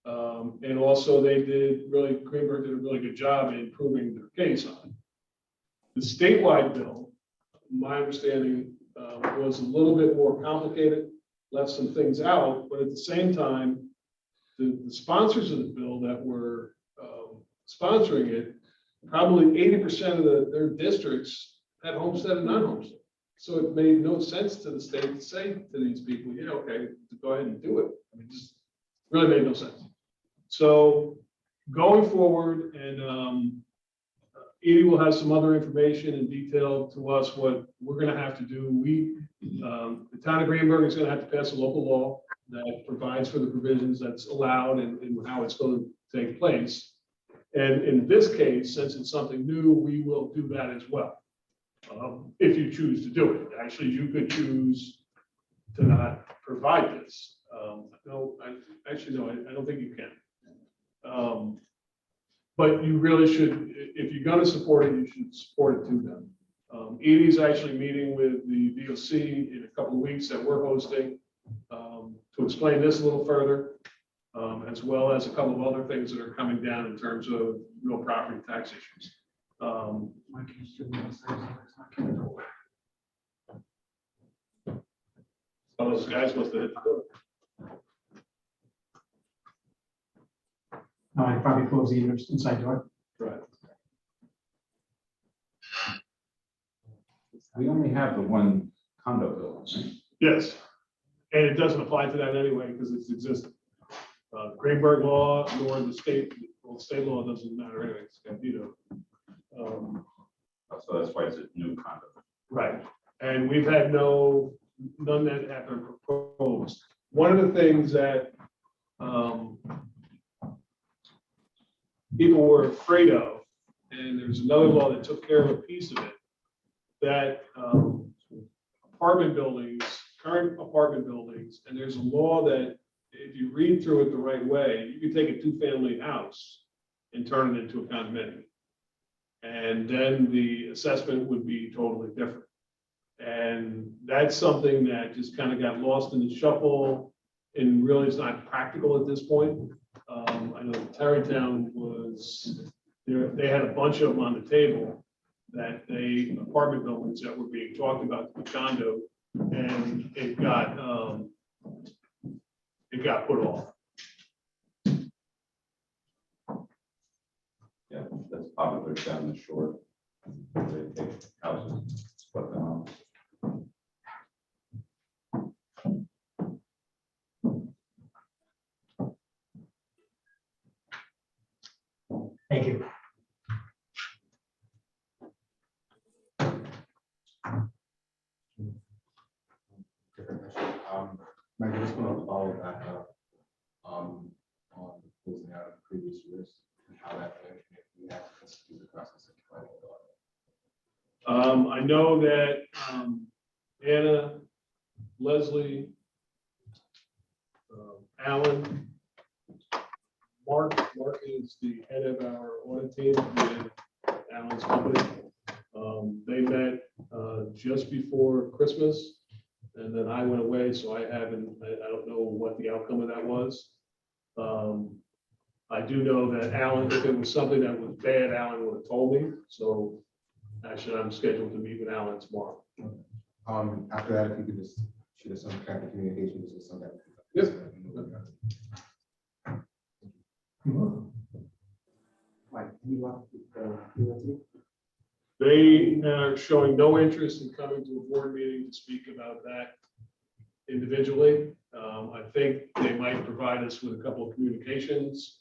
And also Greenberg did a really good job in proving their case on it. The statewide bill, my understanding, was a little bit more complicated, left some things out, but at the same time, the sponsors of the bill that were sponsoring it, probably 80% of their districts had homestead and non-homestead. So it made no sense to the state to say to these people, yeah, okay, go ahead and do it. I mean, just really made no sense. So going forward, and Edie will have some other information and detail to us what we're going to have to do. The town of Greenberg is going to have to pass a local law that provides for the provisions that's allowed and how it's going to take place. And in this case, since it's something new, we will do that as well. If you choose to do it. Actually, you could choose to not provide this. No, I don't think you can. But you really should, if you're going to support it, you should support it to them. Edie's actually meeting with the DOC in a couple of weeks that we're hosting to explain this a little further, as well as a couple of other things that are coming down in terms of real property tax issues. Oh, those guys must have hit the door. No, I'd probably close the inside door. Right. We only have the one condo building, right? Yes, and it doesn't apply to that anyway, because it's existing. Greenberg law, nor the state, well, state law doesn't matter anyway, it's Scandito. So that's why it's a new condo. Right, and we've had none that have been proposed. One of the things that people were afraid of, and there's another law that took care of a piece of it, that apartment buildings, current apartment buildings, and there's a law that if you read through it the right way, you can take a two-family house and turn it into a condominium. And then the assessment would be totally different. And that's something that just kind of got lost in the shuffle and really is not practical at this point. I know Tarrytown was, they had a bunch of them on the table that apartment buildings that were being talked about, the condo, and it got put off. Yeah, that's popular down the shore. They take houses, split them up. Thank you. Different question. Mike, I just want to follow back up on closing out of previous years and how that we have to do the process of planning. I know that Anna, Leslie, Alan, Mark is the head of our audit team with Alan's company. They met just before Christmas, and then I went away, so I don't know what the outcome of that was. I do know that Alan, if it was something that was bad, Alan would have told me, so actually I'm scheduled to meet with Alan tomorrow. After that, if you could just shoot us some kind of communication, just with some that. Yes. Like, you want to, They are showing no interest in coming to a board meeting to speak about that individually. I think they might provide us with a couple of communications.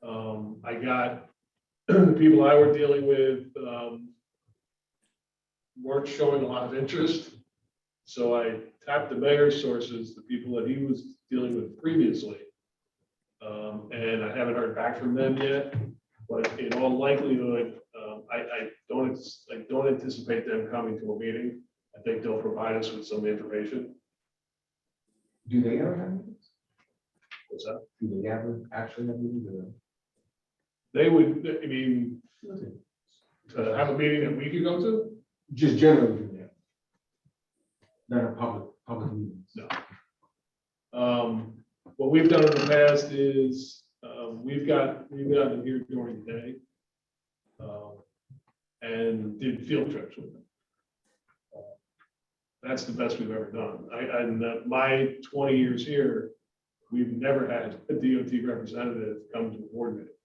I got the people I were dealing with weren't showing a lot of interest. So I tapped the mayor's sources, the people that he was dealing with previously. And I haven't heard back from them yet, but in all likelihood, I don't anticipate them coming to a meeting. I think they'll provide us with some information. Do they ever have meetings? What's that? Do they ever actually have meetings? They would, I mean, to have a meeting that we could go to? Just generally, yeah. That are public meetings. No. What we've done in the past is, we've got them here during the day. And did field trips with them. That's the best we've ever done. My 20 years here, we've never had a DOT representative come to a board meeting.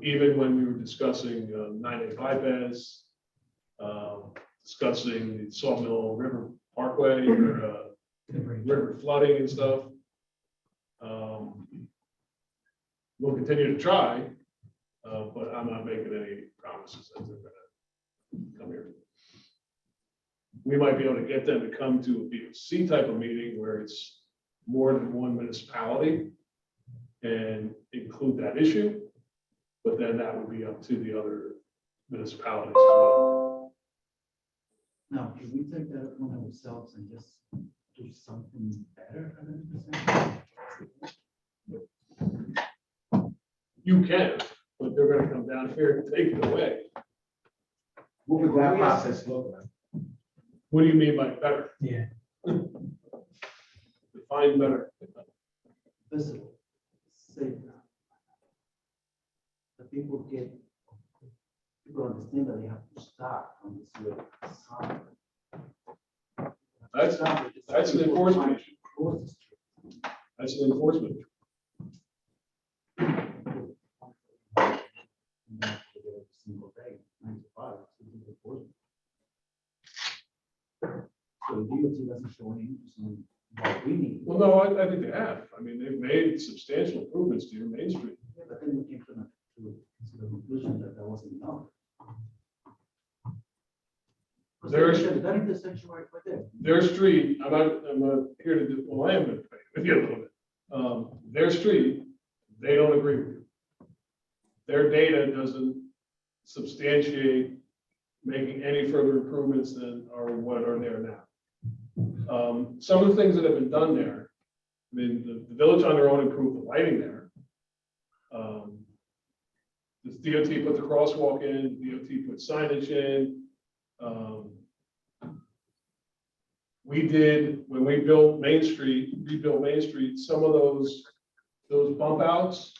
Even when we were discussing 9A bypass, discussing the Sawmill River Parkway, or river flooding and stuff. We'll continue to try, but I'm not making any promises that they're gonna come here. We might be able to get them to come to a BOC type of meeting where it's more than one municipality and include that issue, but then that would be up to the other municipalities as well. now, can we take that upon ourselves and just do something better? You can, but they're gonna come down here and take it away. What would that process look like? What do you mean by better? Yeah. Define better. Visible, safe. The people understand that they have to start from this way. That's an enforcement issue. That's an enforcement. Single day, 9 to 5, it's enforcement. So the DOT doesn't show any interest in what we need. Well, no, I think they have. I mean, they've made substantial improvements to your Main Street. Yeah, but then we came to the conclusion that wasn't enough. Because There's- that intersection right there. Their street, I'm not here to do, well, I am going to debate with you a little bit. Their street, they don't agree with you. Their data doesn't substantiate making any further improvements than are what are there now. Some of the things that have been done there, I mean, the village on their own improved the lighting there. The DOT put the crosswalk in, DOT put signage in. We did, when we built Main Street, rebuilt Main Street, some of those bump outs,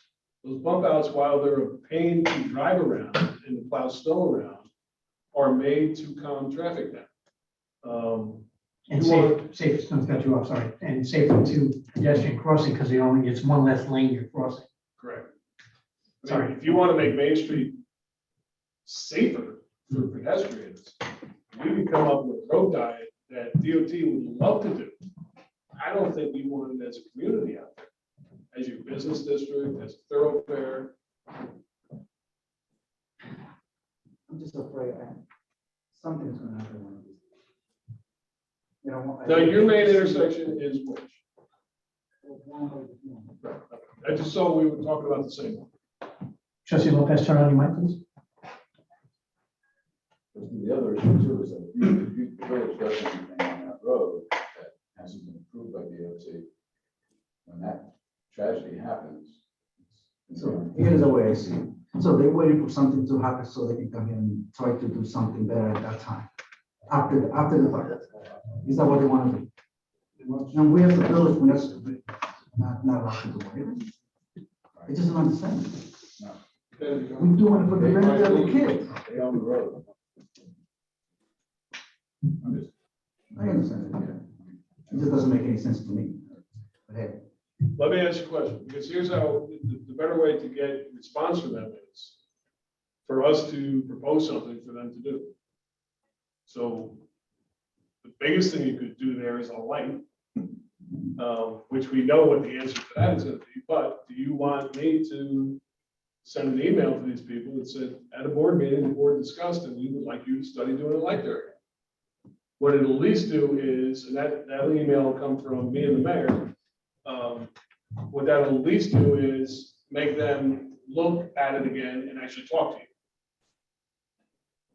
while they're a pain to drive around and to plow snow around, are made to calm traffic down. And You want- safe, not to cut you off, sorry, and safer to pedestrian crossing, because it's one less lane you're crossing. Correct. I mean, Sorry. if you want to make Main Street safer for pedestrians, we can come up with a road diet that DOT would love to do. I don't think we want it as a community out there, as your business district, as a thoroughfare. I'm just afraid something's gonna happen one of these. You know. Now, your main intersection is which? I just saw we were talking about the same one. Trustee Lopez, turn on your mic, please. The other issue too is that if the village does anything on that road that hasn't been approved by DOT, when that tragedy happens. So here's the way I see it. So they're waiting for something to happen so they can come here and try to do something better at that time. After the fact. Is that what they want to do? And we as the village, we're not allowed to do it. I just don't understand. We're doing it for the benefit of the kids. They own the road. I understand it, yeah. It just doesn't make any sense to me. But hey. Let me ask you a question, because here's how, the better way to get response from them is for us to propose something for them to do. So the biggest thing you could do there is a light, which we know what the answer to that is going to be, but do you want me to send an email to these people that said, at a board meeting, the board discussed, and we would like you to study doing a light there? What it'll at least do is, and that'll email will come from me and the mayor, what that'll at least do is make them look at it again and actually talk to you.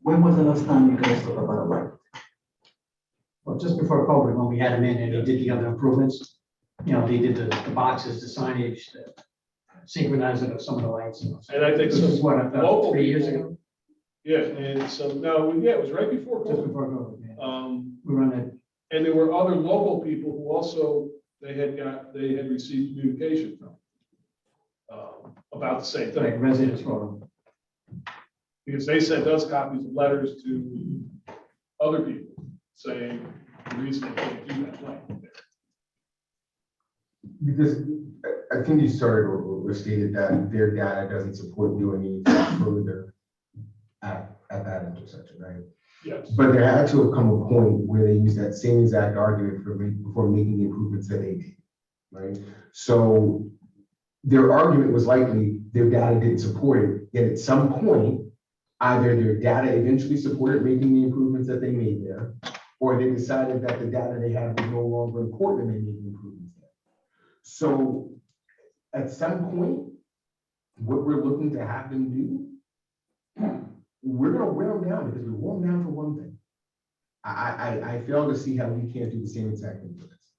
When was the last time you guys talked about a light? Well, just before COVID, when we had them in and they did the other improvements, they did the boxes, the signage, the synchronizer of some of the lights. And I think This is some what, about local 3 years people- ago? Yeah, and so, no, yeah, it was right before Just COVID. before COVID, yeah. We run it. And there were other local people who also, they had received communication from about the same Like thing. residents from. Because they sent us copies of letters to other people saying the reason they can't do that light. Because I think you started or stated that their data doesn't support doing anything further at that intersection, right? Yes. But there had to have come a point where they used that same exact argument before making the improvements that they made, right? So their argument was likely their data didn't support it, yet at some point, either their data eventually supported making the improvements that they made there, or they decided that the data they had was no longer important and they made the improvements there. So at some point, what we're looking to have them do, we're gonna wear them down because we wore them down for one thing. I fail to see how we can't do the same exact thing for this.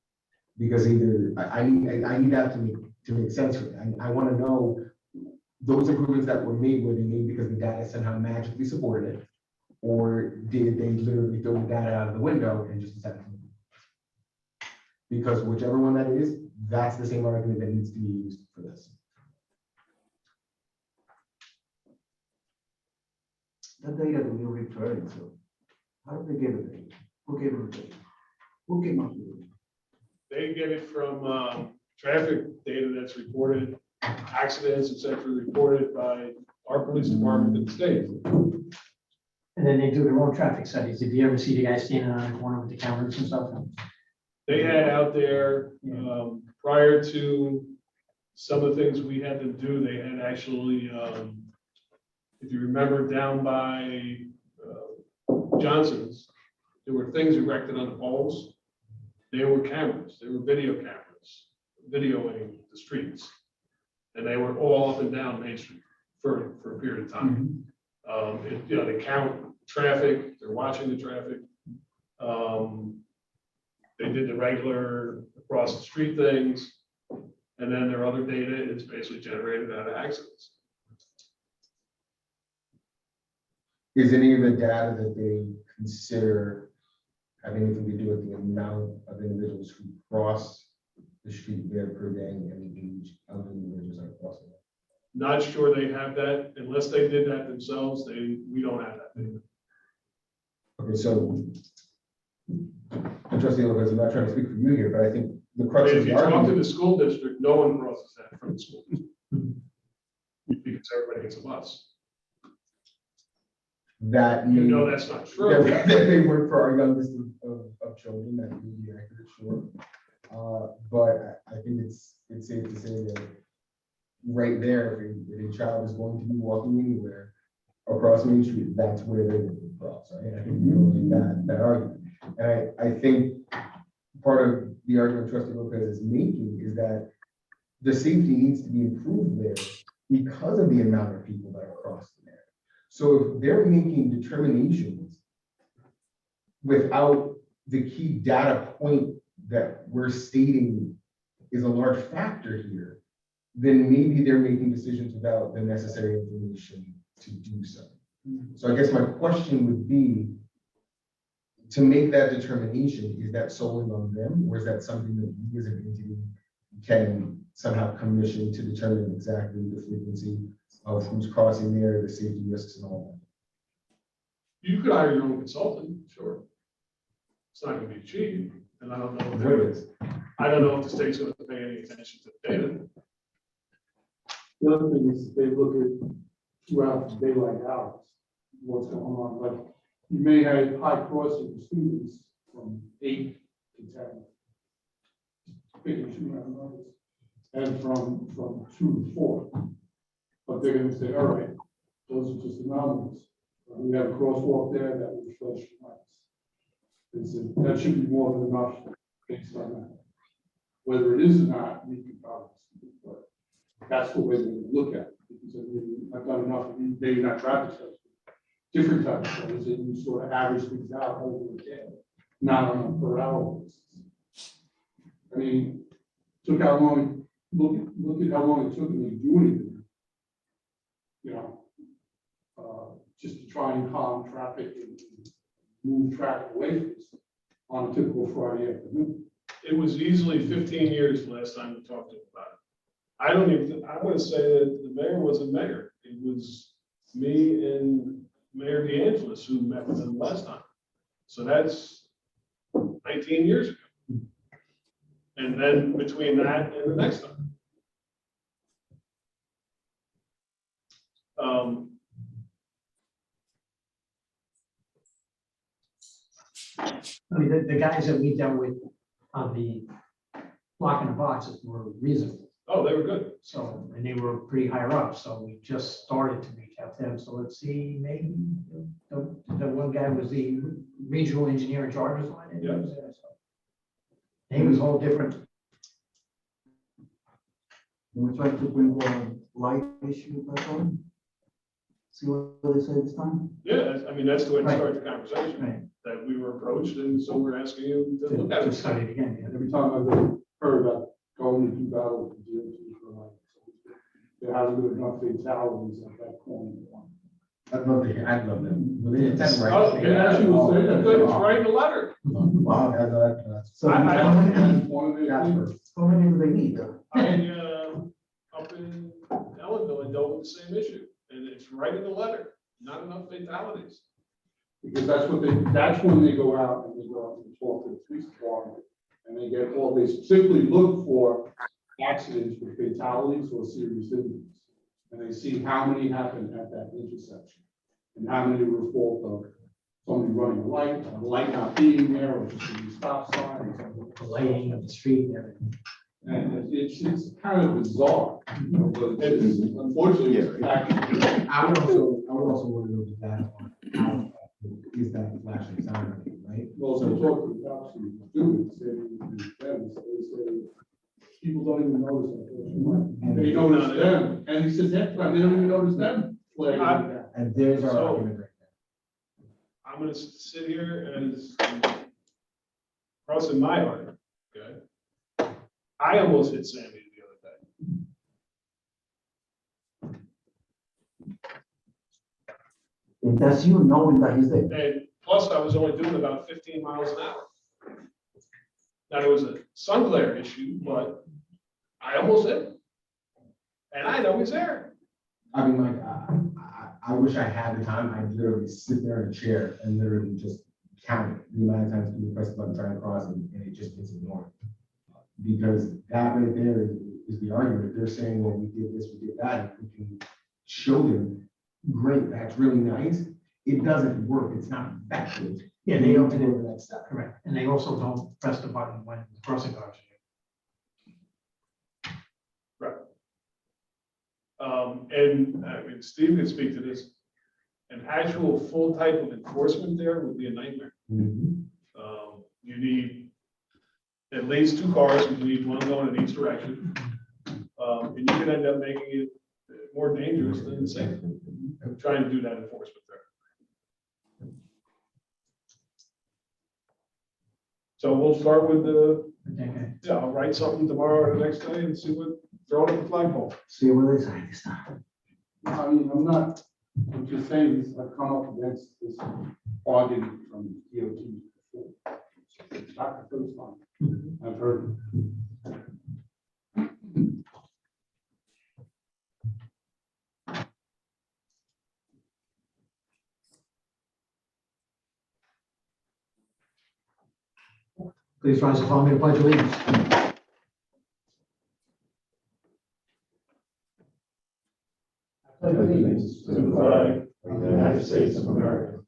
Because either, I need that to make sense for me. I wanna know those improvements that were made because the data somehow magically supported it? Or did they literally throw the data out of the window and just decided to move it? Because whichever one that is, that's the same argument that needs to be used for this. That data that you're referring to, how did they get it? Who gave it? Who came up with it? They get it from traffic data that's reported, accidents, et cetera, reported by our police department in the state. And then they do their own traffic studies. If you ever see the guy standing on the corner with the cameras and stuff. They had out there, prior to some of the things we had to do, they had actually, if you remember down by Johnson's, there were things erected on the poles. They were cameras, they were video cameras, videoing the streets. And they were all up and down Main Street for a period of time. They count traffic, they're watching the traffic. They did the regular across the street things. And then their other data is basically generated out of accidents. Is any of the data that they consider have anything to do with the amount of individuals who cross the street there per day and the age of the individuals that are crossing? Not sure they have that, unless they did that themselves, we don't have that data. Okay, so, and Trustee Lopez, I'm not trying to speak for you here, but I think the crux of If the you talk to argument. the school district, no one crosses that from the school district. Because everybody gets a bus. That You may- know that's not true. that they work for our youngest of children, that may be accurate, sure. But I think it's safe to say that right there, if a child is going to be walking anywhere across Main Street, that's where they're going to cross, right? I think you know that argument. And I think part of the argument Trustee Lopez is making is that the safety needs to be improved there because of the amount of people that are crossing there. So if they're making determinations without the key data point that we're stating is a large factor here, then maybe they're making decisions without the necessary information to do so. So I guess my question would be, to make that determination, is that solely on them, or is that something that you as an entity can somehow commission to determine exactly the frequency of who's crossing there, the safety risks and all You could hire your own consultant, sure. It's not gonna be cheap, and I don't know if that? What they're, is? I don't know if the state's gonna pay any attention to the data. The other thing is they look at throughout the daylight hours, what's going on, like you may have high crossing students from 8 to 10. Picking two random numbers, and from 2 to 4. But they're gonna say, all right, those are just anomalies. We have a crosswalk there that will flash lights. They said that should be more than enough based on that. Whether it is or not, we can probably see, but that's the way we look at it. Because I mean, I've done enough, maybe not traffic studies, different types of studies, and you sort of average things out over a day, not on a per hour basis. I mean, look at how long it took me to do anything. You know, just to try and calm traffic and move traffic away from us on a typical Friday afternoon. It was easily 15 years the last time we talked to him about it. I want to say that the mayor wasn't mayor. It was me and Mayor DeAngelis who met with him last time. So that's 19 years ago. And then between that and the next time. I mean, the guys that we dealt with on the block in the boxes were reasonable. Oh, they were good. So, and they were pretty higher up, so we just started to reach out to them. So let's see, maybe the one guy was the regional engineer in charge or something. Yeah. He was all different. We tried to bring the light issue back on. See what they say this time? Yeah, I mean, that's the way to Right. start the conversation, Right. that we were approached, and so we're asking you to look at To it. study it again. Yeah. Every time I've heard about going to do battle with the DOT for like, there hasn't been enough fatalities at that point. I'd love them. Well, they- that's right. Oh, it actually was, good, it's right in the letter. Wow, that's. So I- how many, One of the That's things, first. how many do they need? Up in Ellenville, I dealt with the same issue, and it's right in the letter, not enough fatalities. Because that's when they go out and they go out and talk to the police department. And they specifically look for accidents with fatalities or serious injuries. And they see how many happened at that intersection. And how many were fault of somebody running a light not being there, or just a stop sign. Or something. The lighting of the street and everything. And it's kind of bizarre, you know, but it's unfortunately, it's actually. I would also want to know the data on how is that flashing sign, right? Well, so talk to the cops who do it, they say, people don't even notice that. They notice them, and he says, heck, they don't even notice them. flagging it down. And there's our So- argument right there. I'm gonna sit here as crossing my heart, okay? I almost hit Sandy the other day. And that's you knowing that he's there. And plus, I was only doing about 15 miles an hour. Now, there was a sun glare issue, but I almost hit him. And I know he's there. I mean, like, I wish I had the time. I'd literally sit there in a chair and literally just count the amount of times people press the button trying to cross and it just gets ignored. Because that right there is the argument. If they're saying, well, we did this, we did that, we can show them, great, that's really nice. It doesn't work. It's not effective. Yeah, they don't to do go to the next step. Correct. And they also don't press the button when the crossing guards are Right. And I mean, Steve can speak to this. An actual full type of enforcement there would be a nightmare. You need at least 2 cars, you need one going in each direction. And you could end up making it more dangerous than safe, trying to do that enforcement there. So we'll start with there. yeah, I'll write something tomorrow or the next day and see what, throw it at the flagpole. See what they say this time. I mean, I'm just saying, this, I've come up against this argument from DOT before. It's not the first time I've heard it. Please rise and follow me to pledge allegiance. Allegiance to the flag of the United States of America,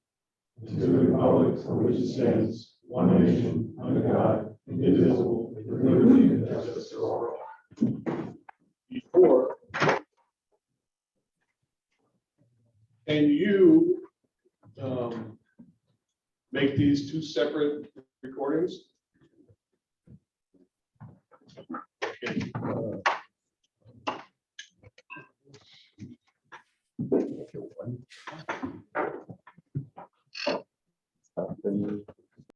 and to the republic for which it stands, one nation, under God, indivisible, with liberty and justice for all. Before. Can you make these 2 separate recordings? Okay,